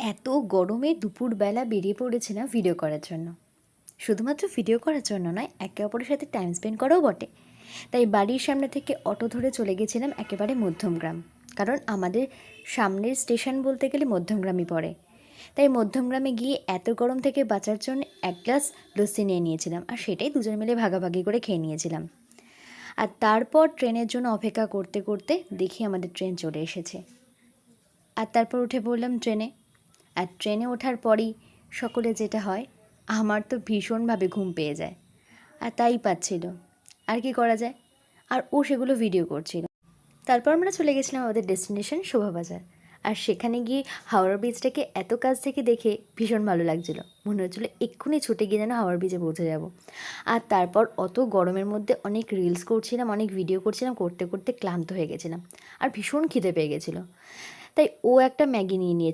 এত গরমে দুপুরবেলা বেরিয়ে পড়েছিলাম ভিডিও করার জন্য। শুধুমাত্র ভিডিও করার জন্য নয়, একে অপরের সাথে টাইম স্পেন্ড করাও বটে। তাই বাড়ির সামনে থেকে অটো ধরে চলে গেছিলাম একেবারে মধ্যমগ্রাম, কারণ আমাদের সামনের স্টেশন বলতে গেলে মধ্যমগ্রামই পড়ে। তাই মধ্যমগ্রামে গিয়ে এত গরম থেকে বাঁচার জন্য এক গ্লাস লস্যি নিয়ে নিয়েছিলাম, আর সেটাই দুজন মিলে ভাগাভাগি করে খেয়ে নিয়েছিলাম। আর তারপর ট্রেনের জন্য অপেক্ষা করতে করতে দেখি আমাদের ট্রেন চলে এসেছে। আর তারপর উঠে পড়লাম ট্রেনে। আর ট্রেনে ওঠার পরই সকলে যেটা হয়, আমার তো ভীষণভাবে ঘুম পেয়ে যায়, আর তাই পাচ্ছিল। আর কি করা যায়, আর ও সেগুলো ভিডিও করছিল। তারপর আমরা চলে গেছিলাম আমাদের ডেস্টিনেশন শোভাবাজার। আর সেখানে গিয়ে হাওড়া ব্রিজটাকে এত কাছ থেকে দেখে ভীষণ ভালো লাগছিলো, মনে হচ্ছিলো এক্ষুনি ছুটে গিয়ে যেন হাওড়া ব্রিজে পৌঁছে যাব। আর তারপর অত গরমের মধ্যে অনেক রিলস করছিলাম, অনেক ভিডিও করছিলাম, করতে করতে ক্লান্ত হয়ে গেছিলাম, আর ভীষণ খিদে পেয়ে গেছিলো। তাই ও একটা ম্যাগি নিয়ে নিয়েছিল।